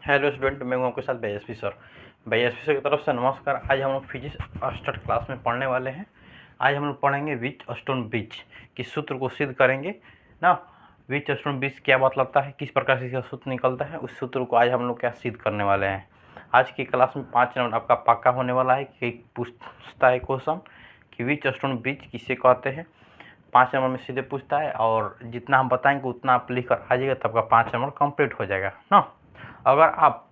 Hello student, मैं हूं आपके साथ BSP सर। BSP सर की तरफ से नमस्कार। आज हम लोग फिजिक्स स्टार्ट क्लास में पढ़ने वाले हैं। आज हम लोग पढ़ेंगे व्हीटस्टोन ब्रिज की सूत्र को सिद्ध करेंगे ना। व्हीटस्टोन ब्रिज क्या बतलाता है, किस प्रकार से इसका सूत्र निकलता है, उस सूत्र को आज हम लोग क्या सिद्ध करने वाले हैं। आज की क्लास में 5 नंबर आपका पक्का होने वाला है कि पूछता है क्वेश्चन कि व्हीटस्टोन ब्रिज किसे कहते हैं। 5 नंबर में सीधे पूछता है और जितना हम बताएंगे उतना आप लिख कर आ जाइएगा, तब का 5 नंबर कंप्लीट हो जाएगा ना। अगर आप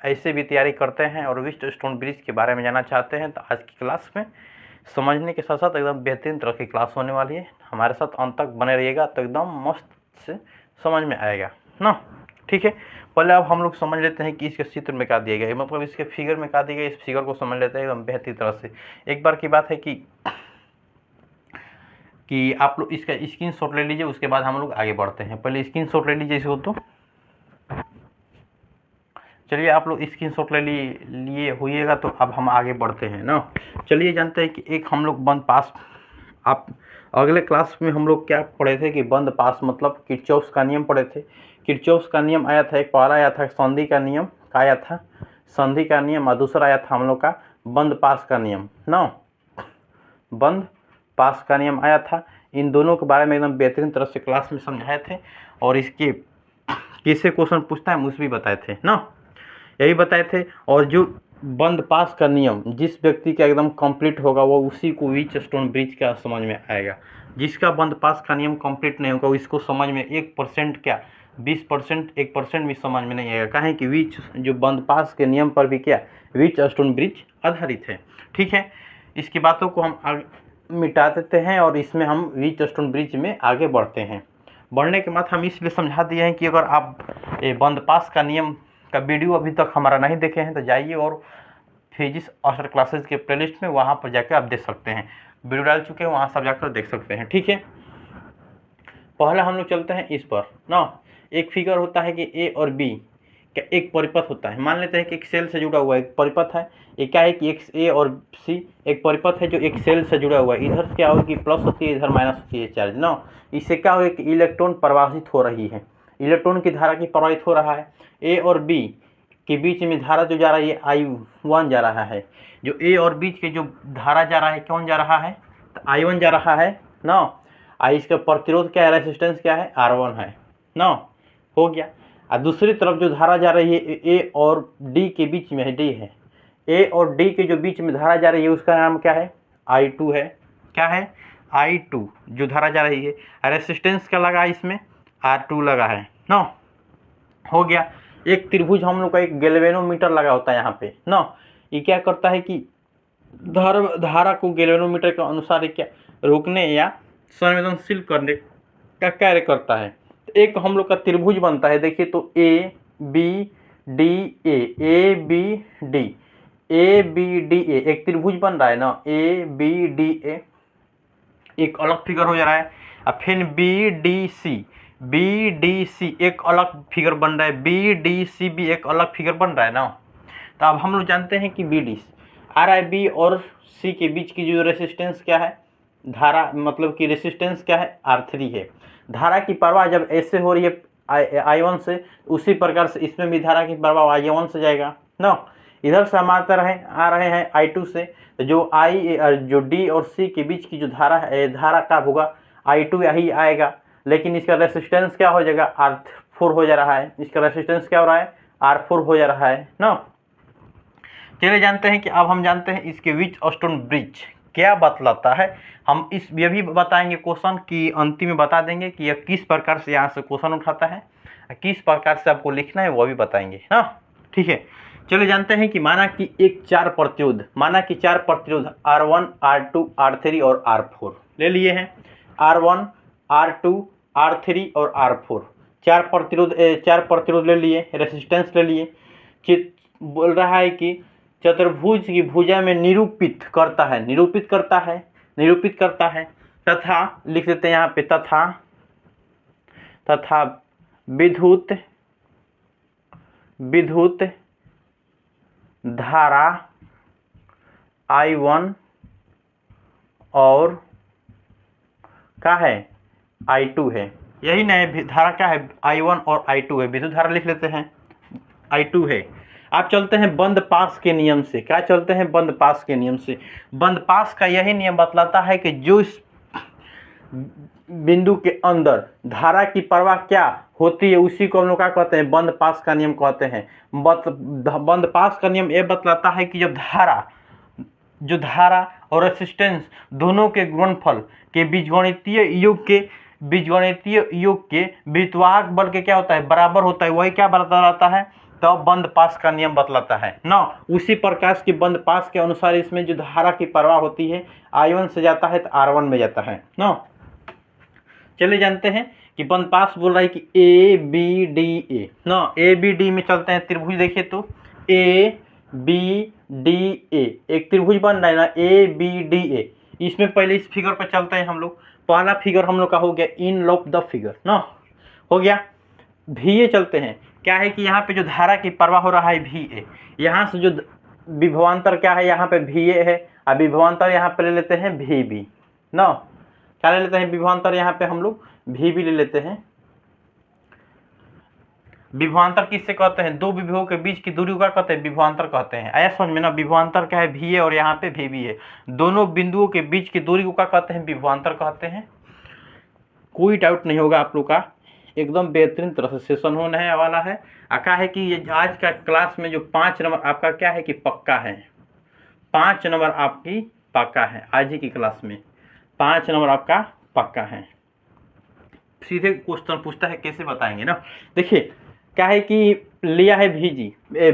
ऐसे भी तैयारी करते हैं और व्हीटस्टोन ब्रिज के बारे में जानना चाहते हैं तो आज की क्लास में समझने के साथ साथ एकदम बेहतरीन तरह की क्लास होने वाली है। हमारे साथ अंत तक बने रहिएगा तो एकदम मस्त से समझ में आएगा ना। ठीक है, पहले अब हम लोग समझ लेते हैं कि इसके चित्र में क्या दिया गया है, मतलब इसके फिगर में क्या दिया गया है। इस फिगर को समझ लेते हैं एकदम बेहतरीन तरह से। एक बार की बात है कि आप लोग इसका स्क्रीनशॉट ले लीजिए, उसके बाद हम लोग आगे बढ़ते हैं। पहले स्क्रीनशॉट ले लीजिए इसको। तो चलिए आप लोग स्क्रीनशॉट ले लिए हुईएगा, तो अब हम आगे बढ़ते हैं ना। चलिए जानते हैं कि एक हम लोग बंद पास, आप अगले क्लास में हम लोग क्या पढ़े थे कि बंद पास मतलब किरचॉफ का नियम पढ़े थे। किरचॉफ का नियम आया था, एक पहला आया था संधि का नियम का आया था, संधि का नियम, और दूसरा आया था हम लोग का बंद पास का नियम ना। बंद पास का नियम आया था। इन दोनों के बारे में एकदम बेहतरीन तरह से क्लास में समझाए थे और इसके किससे क्वेश्चन पूछता है उस भी बताए थे ना, यही बताए थे। और जो बंद पास का नियम जिस व्यक्ति का एकदम कंप्लीट होगा वो उसी को व्हीटस्टोन ब्रिज का समझ में आएगा। जिसका बंद पास का नियम कंप्लीट नहीं होगा इसको समझ में 1% क्या 20% 1% भी समझ में नहीं आएगा। कहें कि जो बंद पास के नियम पर भी क्या व्हीटस्टोन ब्रिज आधारित है। ठीक है, इसकी बातों को हम मिटा देते हैं और इसमें हम व्हीटस्टोन ब्रिज में आगे बढ़ते हैं। बढ़ने के बाद हम इसलिए समझा दिए हैं कि अगर आप बंद पास का नियम का वीडियो अभी तक हमारा नहीं देखे हैं तो जाइए और फिजिक्स मास्टर क्लासेस के प्लेलिस्ट में वहाँ पर जाकर आप देख सकते हैं। वीडियो डाल चुके हैं, वहाँ सब जाकर देख सकते हैं। ठीक है, पहले हम लोग चलते हैं इस पर ना। एक फिगर होता है कि ए और बी का एक परिपथ होता है। मान लेते हैं कि एक सेल से जुड़ा हुआ एक परिपथ है। ये क्या है कि एक ए और सी एक परिपथ है जो एक सेल से जुड़ा हुआ है। इधर क्या होगी कि प्लस होती है, इधर माइनस होती है चार्ज ना। इससे क्या होगा कि इलेक्ट्रॉन प्रवाहित हो रही है, इलेक्ट्रॉन की धारा की प्रवाहित हो रहा है। ए और बी के बीच में धारा जो जा रही है I1 जा रहा है। जो ए और बीच के जो धारा जा रहा है कौन जा रहा है, तो I1 जा रहा है ना। इसका प्रतिरोध क्या है, रेसिस्टेंस क्या है, R1 है ना। हो गया। और दूसरी तरफ जो धारा जा रही है ए और डी के बीच में है, डी है, ए और डी के जो बीच में धारा जा रही है उसका नाम क्या है, I2 है। क्या है, I2 जो धारा जा रही है। रेसिस्टेंस क्या लगा इसमें, R2 लगा है ना। हो गया। एक त्रिभुज हम लोग का एक गैल्वेनोमीटर लगा होता है यहाँ पे ना। ये क्या करता है कि धारा को गैल्वेनोमीटर के अनुसार क्या रोकने या संवेदनशील करने का कार्य करता है। तो एक हम लोग का त्रिभुज बनता है, देखिए तो A B D A B D A एक त्रिभुज बन रहा है ना। ए बी डी ए एक अलग फिगर हो जा रहा है। अब फिर बी डी सी एक अलग फिगर बन रहा है, बी डी सी भी एक अलग फिगर बन रहा है ना। तो अब हम लोग जानते हैं कि B D R I B और सी के बीच की जो रेसिस्टेंस क्या है, धारा मतलब कि रेसिस्टेंस क्या है, R3 है। धारा की प्रवाह जब ऐसे हो रही है I1 से, उसी प्रकार से इसमें भी धारा की प्रवाह I1 से जाएगा ना। इधर से हम आ रहे हैं I2 से, तो जो D और C के बीच की जो धारा है, धारा का होगा I2 यही आएगा। लेकिन इसका रेसिस्टेंस क्या हो जाएगा, R4 हो जा रहा है। इसका रेसिस्टेंस क्या हो रहा है, R4 हो जा रहा है ना। चलिए जानते हैं कि अब हम जानते हैं इसके व्हीटस्टोन ब्रिज क्या बतलाता है। हम ये भी बताएंगे क्वेश्चन की अंतिम में बता देंगे कि यह किस प्रकार से यहाँ से क्वेश्चन उठाता है, किस प्रकार से आपको लिखना है वो भी बताएंगे ना। ठीक है, चलिए जानते हैं कि माना कि चार प्रतिरोध R1 R2 R3 और R4 ले लिए हैं। R1 R2 R3 और R4 चार प्रतिरोध ले लिए, रेसिस्टेंस ले लिए। बोल रहा है कि चतुर्भुज की भुजा में निरूपित करता है तथा लिख देते हैं यहाँ पे तथा विद्युत धारा I1 और क्या है, I2 है। यही नहीं, धारा क्या है, I1 और I2 है। विद्युत धारा लिख लेते हैं, I2 है। आप चलते हैं बंद पास के नियम से। क्या चलते हैं? बंद पास के नियम से। बंद पास का यही नियम बतलाता है कि जो इस बिंदु के अंदर धारा की प्रवाह क्या होती है उसी को हम लोग क्या कहते हैं? बंद पास का नियम कहते हैं। बंद पास का नियम यह बतलाता है कि जब धारा और रेसिस्टेंस दोनों के गुणनफल के बीजगणितीय योग के विद्युतवाहक बल के क्या होता है? बराबर होता है। वही क्या बतलाता है? तो बंद पास का नियम बतलाता है ना। उसी प्रकार की बंद पास के अनुसार इसमें जो धारा की प्रवाह होती है I1 से जाता है तो R1 में जाता है ना। चलिए जानते हैं कि बंद पास बोल रहा है कि ABDA ना। ABD में चलते हैं। त्रिभुज देखिए तो ABDA एक त्रिभुज बन रहा है ना, ABDA। इसमें पहले इस फिगर पर चलते हैं हम लोग। पहला फिगर हम लोग का हो गया इन लॉप द फिगर ना, हो गया। VA चलते हैं। क्या है कि यहाँ पे जो धारा की प्रवाह हो रहा है VA, यहाँ से जो विभवांतर क्या है यहाँ पे VA है, और विभवांतर यहाँ पे ले लेते हैं VB ना। क्या ले लेते हैं? विभवांतर यहाँ पे हम लोग VB ले लेते हैं। विभवांतर किससे कहते हैं? दो विभवों के बीच की दूरी का कहते हैं विभवांतर कहते हैं। आया समझ में ना। विभवांतर क्या है? VA और यहाँ पे VB है। दोनों बिंदुओं के बीच की दूरी को क्या कहते हैं? विभवांतर कहते हैं। कोई डाउट नहीं होगा आप लोग का, एकदम बेहतरीन तरह से सेशन होने वाला है। क्या है कि ये आज का क्लास में जो 5 नंबर आपका क्या है कि पक्का है। 5 नंबर आपकी पक्का है। आज ही की क्लास में 5 नंबर आपका पक्का है। सीधे क्वेश्चन पूछता है, कैसे बताएंगे ना। देखिए क्या है कि लिया है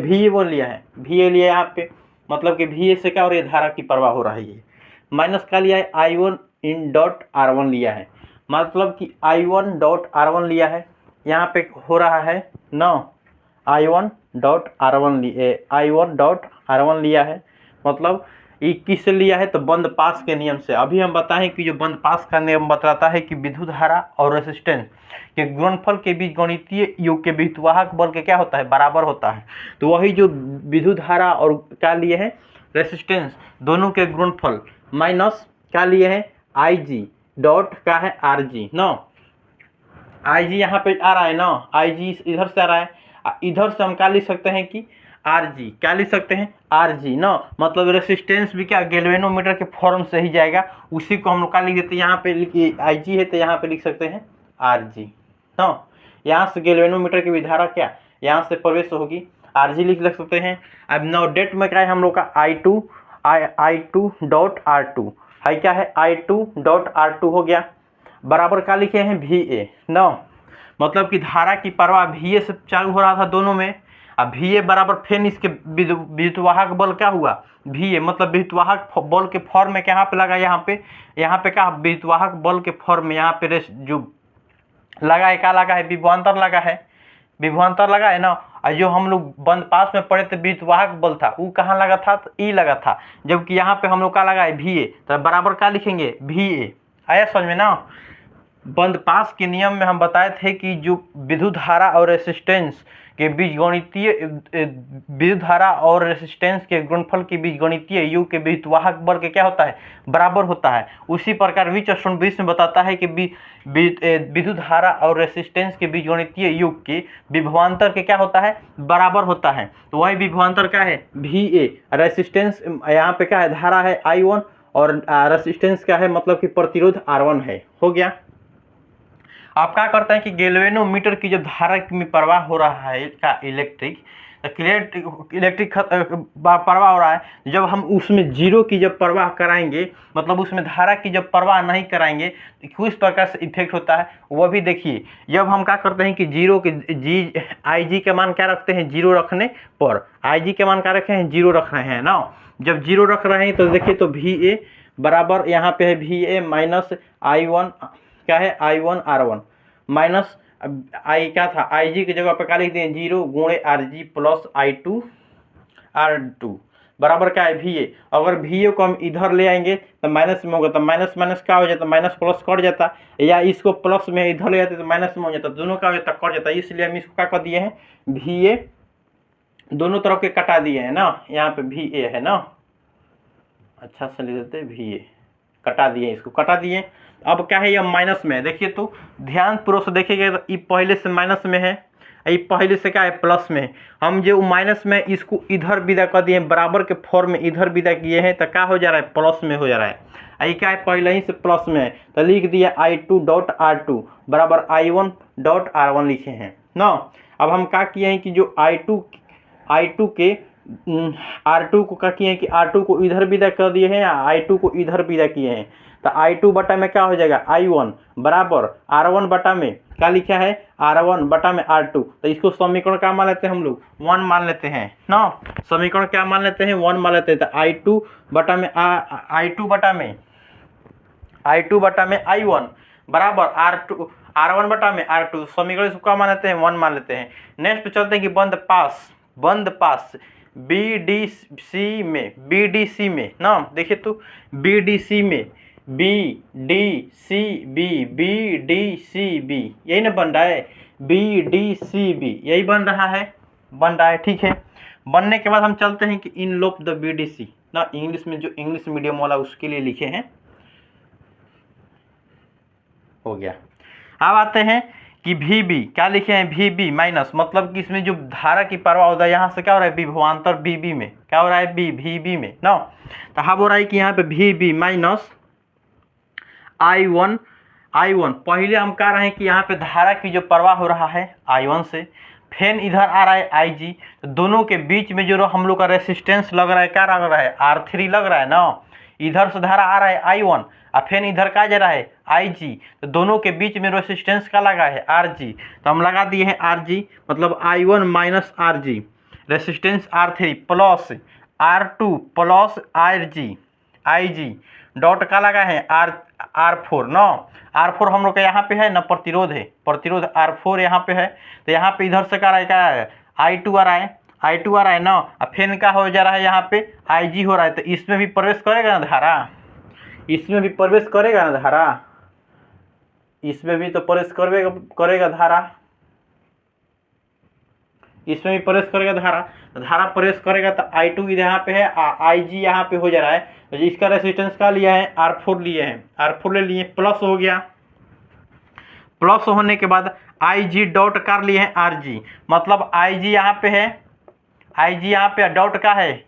VA वो लिया है, VA लिया यहाँ पे, मतलब कि VA से क्या हो रही है? धारा की प्रवाह हो रही है। माइनस का लिया है I1 इन डॉट R1 लिया है, मतलब कि I1 डॉट R1 लिया है। यहाँ पे हो रहा है ना I1 डॉट R1 लिया है, मतलब 21 से लिया है तो बंद पास के नियम से। अभी हम बताएं कि जो बंद पास का नियम बताता है कि विद्युत धारा और रेसिस्टेंस के गुणनफल के बीच गणितीय योग के विद्युतवाहक बल के क्या होता है? बराबर होता है। तो वही जो विद्युत धारा और क्या लिए हैं? रेसिस्टेंस, दोनों के गुणनफल माइनस क्या लिए हैं? IG डॉट क्या है? RG ना। IG यहाँ पे आ रहा है ना, IG इधर से आ रहा है, इधर से हम क्या लिख सकते हैं कि RG। क्या लिख सकते हैं? RG ना, मतलब रेसिस्टेंस भी क्या गैल्वेनोमीटर के फॉर्म से ही जाएगा। उसी को हम लोग क्या लिख देते हैं? यहाँ पे IG है तो यहाँ पे लिख सकते हैं RG ना। यहाँ से गैल्वेनोमीटर की विधारा क्या यहाँ से प्रवेश होगी, RG लिख सकते हैं। अब नौ डेट में क्या है हम लोग का? I2 डॉट R2 है। क्या है? I2 डॉट R2 हो गया। बराबर क्या लिखे हैं? VA ना, मतलब कि धारा की प्रवाह VA से चालू हो रहा था दोनों में। अब VA बराबर फिर इसके विद्युतवाहक बल क्या हुआ? VA, मतलब विद्युतवाहक बल के फॉर्म में क्या पे लगा? यहाँ पे क्या विद्युतवाहक बल के फॉर्म में यहाँ पे जो लगा है, क्या लगा है? विभवांतर लगा है। विभवांतर लगा है ना। और जो हम लोग बंद पास में पढ़े थे विद्युतवाहक बल था, वो कहाँ लगा था? तो E लगा था। जबकि यहाँ पे हम लोग का लगा है VA, तो बराबर क्या लिखेंगे? VA। आया समझ में ना। बंद पास के नियम में हम बताए थे कि जो विद्युत धारा और रेसिस्टेंस के बीच गणितीय विद्युत धारा और रेसिस्टेंस के गुणनफल के बीच गणितीय योग के विद्युतवाहक बल के क्या होता है? बराबर होता है। उसी प्रकार विचक्षण बीस में बताता है कि विद्युत धारा और रेसिस्टेंस के बीच गणितीय योग के विभवांतर के क्या होता है? बराबर होता है। तो वही विभवांतर क्या है? VA। रेसिस्टेंस यहाँ पे क्या है? धारा है I1 और रेसिस्टेंस क्या है? मतलब कि प्रतिरोध R1 है। हो गया। आप क्या करते हैं कि गैल्वेनोमीटर की जब धारा में प्रवाह हो रहा है का इलेक्ट्रिक प्रवाह हो रहा है, जब हम उसमें जीरो की जब प्रवाह कराएंगे, मतलब उसमें धारा की जब प्रवाह नहीं कराएंगे तो किस प्रकार से इफेक्ट होता है वह भी देखिए। जब हम क्या करते हैं कि जीरो के IG के मान क्या रखते हैं? जीरो रखने पर IG के मान क्या रखे हैं? जीरो रख रहे हैं ना। जब जीरो रख रहे हैं तो देखिए तो VA बराबर यहाँ पे है VA माइनस I1 क्या है? I1 R1 माइनस क्या था? IG की जगह पर क्या लिख दें? 0 गुणे RG प्लस I2 R2 बराबर क्या है? VA। अगर VA को हम इधर ले आएंगे तो माइनस में होगा, तो माइनस माइनस क्या हो जाता? माइनस प्लस कट जाता, या इसको प्लस में इधर ले जाते तो माइनस में हो जाता, दोनों का हो जाता कट जाता। इसलिए हम इसको क्या कर दिए हैं? VA दोनों तरफ के कटा दिए हैं ना। यहाँ पे VA है ना, अच्छा से ले देते VA, कटा दिए, इसको कटा दिए। अब क्या है? ये माइनस में है। देखिए तो ध्यान पूर्वक से देखिएगा तो ये पहले से माइनस में है, ये पहले से क्या है प्लस में, हम जो माइनस में इसको इधर विदा कर दिए बराबर के फॉर्म में इधर विदा किए हैं तो क्या हो जा रहा है प्लस में हो जा रहा है। आई क्या है पहले ही से प्लस में है तो लिख दिया I2 डॉट R2 बराबर I1 डॉट R1 लिखे हैं ना। अब हम क्या किए हैं कि जो I2 के R2 को क्या किए हैं कि R2 को इधर विदा कर दिए हैं या I2 को इधर विदा किए हैं तो I2 बटा में क्या हो जाएगा I1 बराबर R1 बटा में क्या लिखा है R1 बटा में R2। तो इसको समीकरण क्या मान लेते हैं हम लोग 1 मान लेते हैं ना। समीकरण क्या मान लेते हैं 1 मान लेते हैं। तो I2 बटा में I2 बटा में I1 बराबर R1 बटा में R2। समीकरण इसको क्या मान लेते हैं 1 मान लेते हैं। नेक्स्ट पे चलते हैं कि बंद पास BDC में ना देखिए तो BDCB यही ना बन रहा है BDCB यही बन रहा है ठीक है। बनने के बाद हम चलते हैं कि इन लोप द BDC ना इंग्लिश में जो इंग्लिश मीडियम वाला उसके लिए लिखे हैं हो गया। अब आते हैं कि VB क्या लिखे हैं VB माइनस मतलब कि इसमें जो धारा की प्रवाह होता है यहाँ से क्या हो रहा है विभवांतर BB में क्या हो रहा है VB में ना। तो हम हो रहा है कि यहाँ पे VB माइनस I1 पहले हम कह रहे हैं कि यहाँ पे धारा की जो प्रवाह हो रहा है I1 से फिर इधर आ रहा है IG तो दोनों के बीच में जो हम लोग का रेसिस्टेंस लग रहा है क्या लग रहा है R3 लग रहा है ना। इधर से धारा आ रहा है I1 और फिर इधर क्या जा रहा है IG तो दोनों के बीच में रेसिस्टेंस क्या लगा है RG। तो हम लगा दिए हैं RG मतलब I1 minus RG resistance R3 plus R2 plus IG dot का लगा है R4 ना। R4 हम लोग का यहाँ पे है ना प्रतिरोध R4 यहाँ पे है। तो यहाँ पे इधर से क्या है I2 आ रहा है ना। और फिर क्या हो जा रहा है यहाँ पे IG हो रहा है। तो इसमें भी प्रवेश करेगा ना धारा इसमें भी तो प्रवेश करेगा धारा प्रवेश करेगा तो I2 यहाँ पे है IG यहाँ पे हो जा रहा है। तो इसका रेसिस्टेंस का लिया है R4 ले लिए प्लस हो गया। प्लस होने के बाद IG डॉट कर लिए हैं RG मतलब IG यहाँ पे डॉट का है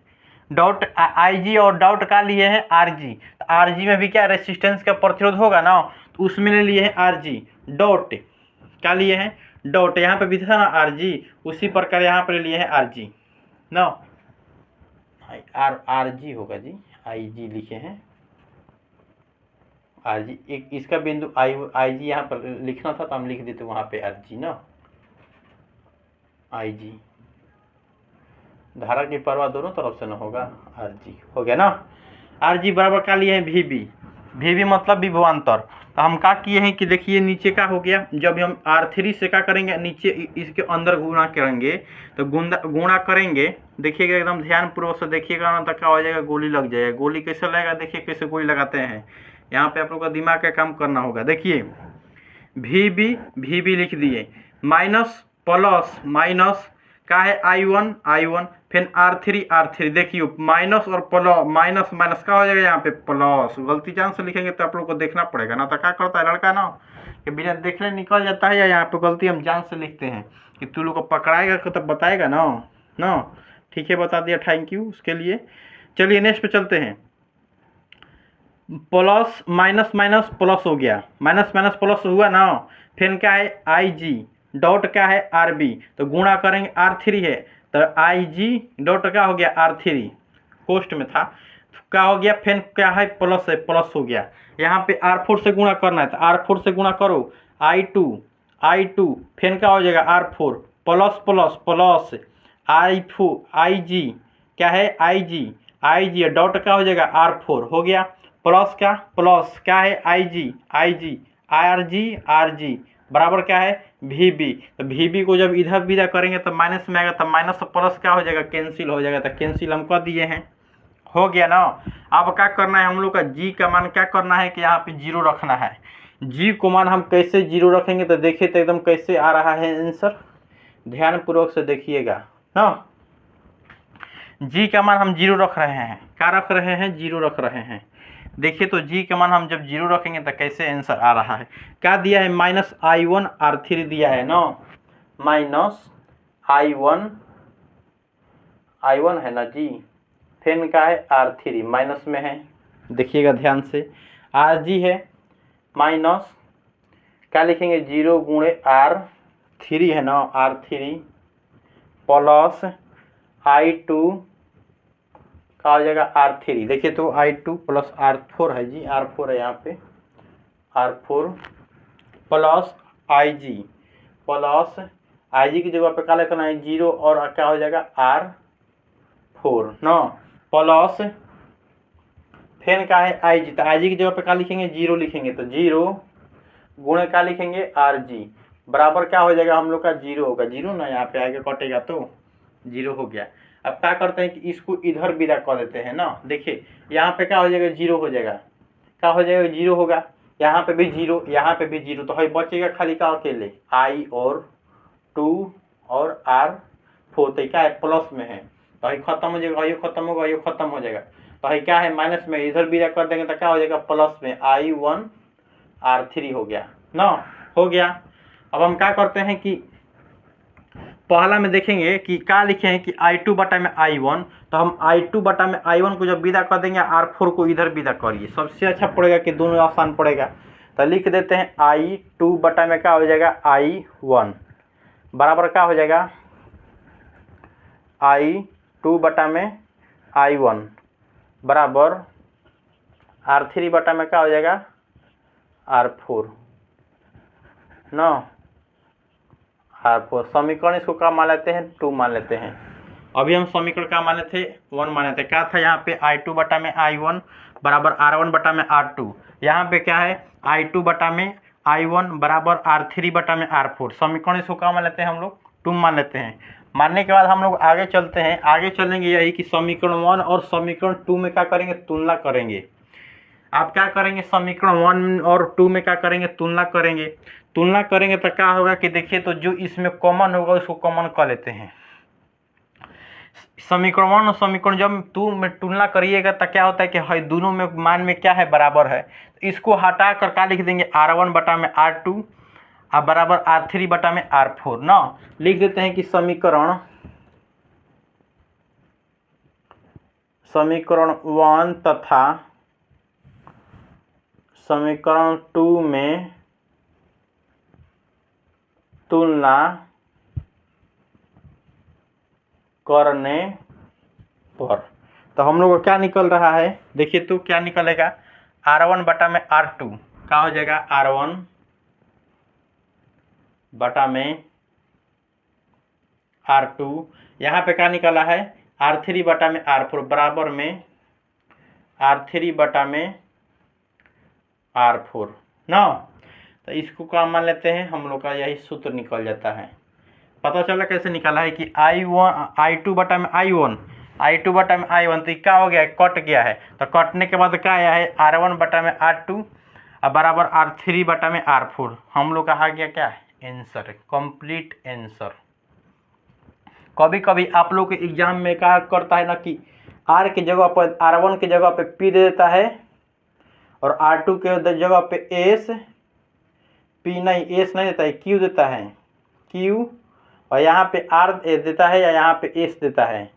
डॉट IG और डॉट का लिए हैं RG। तो RG में भी क्या रेसिस्टेंस का प्रतिरोध होगा ना तो उसमें ले लिए हैं RG डॉट क्या लिए हैं डॉट यहाँ पे भी था ना RG उसी प्रकार यहाँ पर लिए हैं RG ना RG होगा जी IG लिखे हैं RG एक इसका बिंदु IG यहाँ पर लिखना था तो हम लिख देते वहाँ पे RG ना IG धारा की प्रवाह दोनों तरफ से ना होगा RG हो गया ना। RG बराबर क्या लिए हैं VB मतलब विभवांतर। तो हम क्या किए हैं कि देखिए नीचे क्या हो गया जब हम R3 से क्या करेंगे नीचे इसके अंदर गुणा करेंगे तो गुणा करेंगे देखिएगा एकदम ध्यान पूर्वक से देखिएगा ना तो क्या हो जाएगा गोली लग जाएगा। गोली कैसे लगेगा देखिए कैसे गोली लगाते हैं यहाँ पे आप लोग का दिमाग का काम करना होगा। देखिए VB लिख दिए माइनस प्लस माइनस क्या है I1 फिर R3 देखिए माइनस और प्लस माइनस क्या हो जाएगा यहाँ पे प्लस। गलती जान से लिखेंगे तो आप लोग को देखना पड़ेगा ना। तो क्या करता है लड़का ना कि बिना देखने निकल जाता है या यहाँ पे गलती हम जान से लिखते हैं कि तू लोग को पकड़ाएगा तो बताएगा ना ठीक है बता दिया थैंक यू उसके लिए। चलिए नेक्स्ट पे चलते हैं। प्लस माइनस प्लस हो गया माइनस प्लस हुआ ना। फिर क्या है IG डॉट क्या है RB तो गुणा करेंगे R3 है तो IG डॉट क्या हो गया R3 कोष्ट में था क्या हो गया फिर क्या है प्लस हो गया। यहाँ पे R4 से गुणा करना है तो R4 से गुणा करो I2 फिर क्या हो जाएगा R4 प्लस IG क्या है IG डॉट क्या हो जाएगा R4 हो गया प्लस क्या है IG RG बराबर क्या है VB। तो VB को जब इधर विदा करेंगे तो माइनस में आएगा तो माइनस से प्लस क्या हो जाएगा कैंसिल हो जाएगा। तो कैंसिल हम कर दिए हैं हो गया ना। अब क्या करना है हम लोग का G का मान क्या करना है कि यहाँ पे 0 रखना है। G को मान हम कैसे 0 रखेंगे तो देखिए तो एकदम कैसे आ रहा है आंसर ध्यान पूर्वक से देखिएगा ना। G का मान हम 0 रख रहे हैं क्या रख रहे हैं 0 रख रहे हैं। देखिए तो G का मान हम जब 0 रखेंगे तो कैसे आंसर आ रहा है क्या दिया है माइनस I1 R3 दिया है ना माइनस I1 है ना जी, फिर क्या है R3 माइनस में है, देखिएगा ध्यान से, Rg है माइनस क्या लिखेंगे 0 गुणे R3 है ना, R3 प्लस I2 क्या हो जाएगा R3, देखिए तो I2 प्लस R4 है जी, R4 है यहाँ पे, R4 प्लस IG की जगह पे क्या लिखना है 0 और क्या हो जाएगा R4 ना, प्लस फिर क्या है IG, तो IG की जगह पे क्या लिखेंगे 0 लिखेंगे, तो 0 गुणे क्या लिखेंगे Rg बराबर क्या हो जाएगा हम लोग का 0 होगा, 0 ना यहाँ पे आगे कटेगा तो 0 हो गया। अब क्या करते हैं कि इसको इधर विदा कर देते हैं ना, देखिए यहाँ पे क्या हो जाएगा 0 हो जाएगा, क्या हो जाएगा 0 होगा, यहाँ पे भी 0, यहाँ पे भी 0, तो है बचेगा खाली का अकेले I और 2 और R4, तो क्या है प्लस में है, तो है खत्म हो जाएगा, ये खत्म होगा, ये खत्म हो जाएगा, तो है क्या है माइनस में, इधर विदा कर देंगे तो क्या हो जाएगा प्लस में I1 R3 हो गया ना, हो गया। अब हम क्या करते हैं कि पहला में देखेंगे कि क्या लिखे हैं कि I2 बटा में I1, तो हम I2 बटा में I1 को जब विदा कर देंगे R4 को इधर विदा करिए, सबसे अच्छा पड़ेगा कि दोनों आसान पड़ेगा, तो लिख देते हैं I2 बटा में क्या हो जाएगा I1 बराबर क्या हो जाएगा I2 बटा में I1 बराबर R3 बटा में क्या हो जाएगा R4 ना, R4 समीकरण इसको क्या मान लेते हैं 2 मान लेते हैं। अभी हम समीकरण क्या माने थे 1 माने थे, क्या था यहाँ पे I2 बटा में I1 बराबर R1 बटा में R2, यहाँ पे क्या है I2 बटा में I1 बराबर R3 बटा में R4, समीकरण इसको क्या मान लेते हैं हम लोग 2 मान लेते हैं। मानने के बाद हम लोग आगे चलते हैं, आगे चलेंगे यही कि समीकरण 1 और समीकरण 2 में क्या करेंगे तुलना करेंगे। आप क्या करेंगे समीकरण 1 और 2 में क्या करेंगे तुलना करेंगे, तुलना करेंगे तो क्या होगा कि देखिए तो जो इसमें कॉमन होगा उसको कॉमन कर लेते हैं, समीकरण 1 और समीकरण जब 2 में तुलना करिएगा तो क्या होता है कि है दोनों में मान में क्या है बराबर है, तो इसको हटा कर क्या लिख देंगे R1 बटा में R2 और बराबर R3 बटा में R4 ना, लिख देते हैं कि समीकरण 1 तथा समीकरण 2 में तुलना करने पर, तो हम लोग को क्या निकल रहा है, देखिए तो क्या निकलेगा R1 बटा में R2 क्या हो जाएगा R1 बटा में R2, यहाँ पे क्या निकला है R3 बटा में R4 बराबर में R3 बटा में R4 ना, तो इसको क्या मान लेते हैं हम लोग का यही सूत्र निकल जाता है। पता चला कैसे निकाला है कि I2 बटा में I1 बटा में I1, तो क्या हो गया कट गया है, तो कटने के बाद क्या आया है R1 बटा में R2 और बराबर R3 बटा में R4, हम लोग का आ गया क्या आंसर, कंप्लीट आंसर। कभी कभी आप लोग के एग्जाम में क्या करता है ना कि R की जगह पर R1 की जगह पे P दे देता है और R2 के जगह पे S P नहीं S नहीं देता है Q देता है Q, और यहाँ पे R देता है या यहाँ पे S देता है,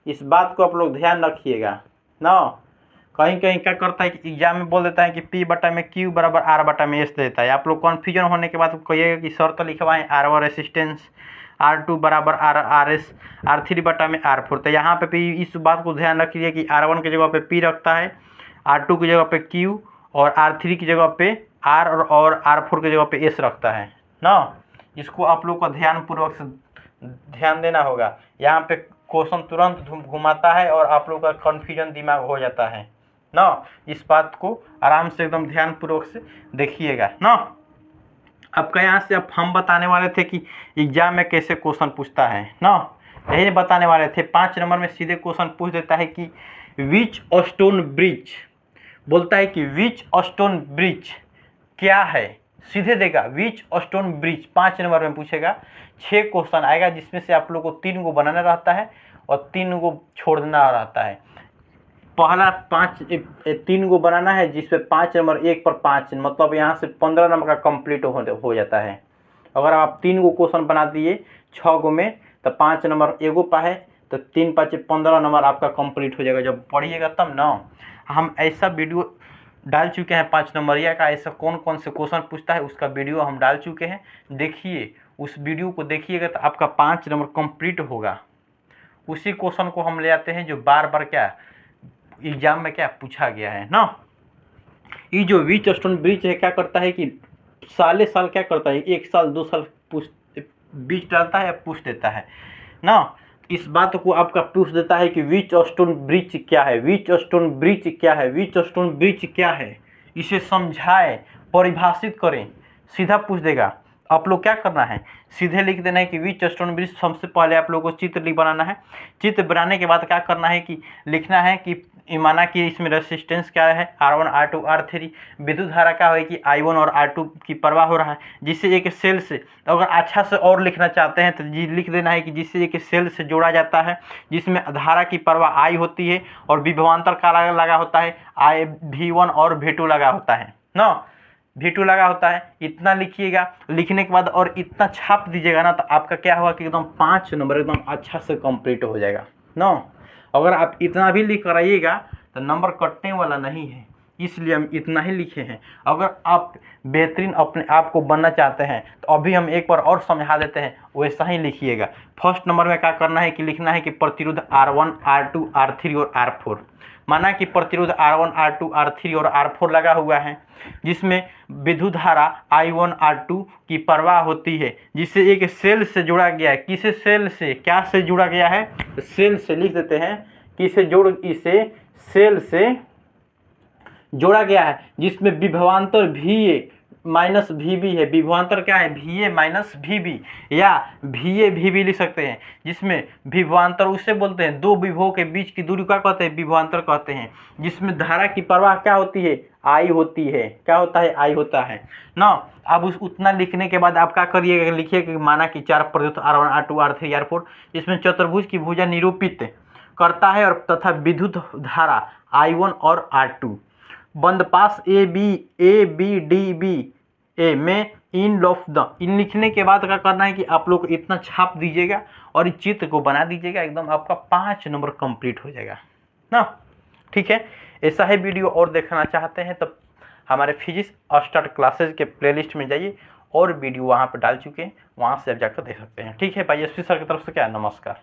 इस बात को आप लोग ध्यान रखिएगा ना। कहीं कहीं क्या करता है कि एग्जाम में बोल देता है कि P बटा में Q बराबर R बटा में S देता है, आप लोग कन्फ्यूजन होने के बाद कहिएगा कि शर्त लिखवाएं R1 रेसिस्टेंस R2 बराबर RS R3 बटा में R4, तो यहाँ पे भी इस बात को ध्यान रखिए कि R1 की जगह पे P रखता है, R2 की जगह पे Q और R3 की जगह पे R और R4 की जगह पे S रखता है ना। इसको आप लोग को ध्यानपूर्वक से ध्यान देना होगा, यहाँ पे क्वेश्चन तुरंत घुमाता है और आप लोग का कन्फ्यूजन दिमाग हो जाता है ना, इस बात को आराम से एकदम ध्यानपूर्वक से देखिएगा ना। अब यहाँ से अब हम बताने वाले थे कि एग्जाम में कैसे क्वेश्चन पूछता है ना, यही बताने वाले थे। 5 नंबर में सीधे क्वेश्चन पूछ देता है कि विच स्टोन ब्रिज, बोलता है कि विच स्टोन ब्रिज क्या है, सीधे देगा विच स्टोन ब्रिज, 5 नंबर में पूछेगा। 6 क्वेश्चन आएगा जिसमें से आप लोग को 3 को बनाना रहता है और 3 को छोड़ना रहता है। पहला 3 को बनाना है जिसपे 5 नंबर 1 पर 5, मतलब यहाँ से 15 नंबर का कंप्लीट हो जाता है। अगर आप 3 गो क्वेश्चन बना दिए 6 गो में तो 5 नंबर एगो पा है, तो 3 5 15 नंबर आपका कंप्लीट हो जाएगा। जब पढ़िएगा तब ना। हम ऐसा वीडियो डाल चुके हैं 5 नंबरिया का, ऐसा कौन कौन से क्वेश्चन पूछता है उसका वीडियो हम डाल चुके हैं। देखिए, उस वीडियो को देखिएगा तो आपका 5 नंबर कंप्लीट होगा। उसी क्वेश्चन को हम ले आते हैं जो बार बार क्या एग्जाम में क्या पूछा गया है ना। ये जो व्हिच स्टोन ब्रिज है क्या करता है कि साले साल क्या करता है, 1 साल 2 साल बीच डालता है या पूछ देता है ना। इस बात को आपका पूछ देता है कि व्हिच स्टोन ब्रिज क्या है, व्हिच स्टोन ब्रिज क्या है, व्हिच स्टोन ब्रिज क्या है। इसे समझाए, परिभाषित करें, सीधा पूछ देगा। आप लोग क्या करना है, सीधे लिख देना है कि व्हिच स्टोन ब्रिज। सबसे पहले आप लोगों को चित्र बनाना है। चित्र बनाने के बाद क्या करना है कि लिखना है कि माना कि इसमें रेसिस्टेंस क्या है, R1 R2 R3। विद्युत धारा क्या है कि I1 और R2 की प्रवाह हो रहा है, जिससे एक सेल से, अगर अच्छा से और लिखना चाहते हैं तो जी लिख देना है कि जिससे एक सेल से जोड़ा जाता है, जिसमें धारा की प्रवाह I होती है और विभवांतर का लगा होता है V1 और V2 लगा होता है ना, V2 लगा होता है। इतना लिखिएगा। लिखने के बाद और इतना छाप दीजिएगा ना, तो आपका क्या होगा कि एकदम 5 नंबर एकदम अच्छा से कंप्लीट हो जाएगा ना। अगर आप इतना भी लिख कर आइएगा तो नंबर कटने वाला नहीं है, इसलिए हम इतना ही लिखे हैं। अगर आप बेहतरीन अपने आप को बनना चाहते हैं तो अभी हम एक बार और समझा देते हैं, वैसा ही लिखिएगा। फर्स्ट नंबर में क्या करना है कि लिखना है कि प्रतिरोध R1 R2 R3 और R4। माना कि प्रतिरोध R1 R2 R3 और R4 लगा हुआ है, जिसमें विद्युत धारा I1 R2 की प्रवाह होती है, जिससे एक सेल से जुड़ा गया है। किसे सेल से, क्या से जुड़ा गया है, सेल से लिख देते हैं कि इसे सेल से जोड़ा गया है, जिसमें विभवांतर VA माइनस VB है। विभवांतर क्या है, VA माइनस VB, या VA VB लिख सकते हैं। जिसमें विभवांतर उसे बोलते हैं, दो विभवों के बीच की दूरी क्या कहते हैं, विभवांतर कहते हैं। जिसमें धारा की प्रवाह क्या होती है, I होती है। क्या होता है, I होता है ना। अब उतना लिखने के बाद आप क्या करिएगा, लिखिएगा कि माना कि 4 प्रतिरोध R1 R2 R3 R4, इसमें चतुर्भुज की भुजा निरूपित करता है और तथा विद्युत धारा I1 और R2 बंद पास ABDB ए में इन ऑफ द। इन लिखने के बाद क्या करना है कि आप लोग इतना छाप दीजिएगा और इस चित्र को बना दीजिएगा, एकदम आपका 5 नंबर कंप्लीट हो जाएगा ना। ठीक है, ऐसा है वीडियो और देखना चाहते हैं तब हमारे फिजिक्स स्टार्ट क्लासेज के प्लेलिस्ट में जाइए, और वीडियो वहाँ पर डाल चुके हैं, वहाँ से आप जाकर देख सकते हैं। ठीक है भाई, एसपी सर की तरफ से क्या, नमस्कार।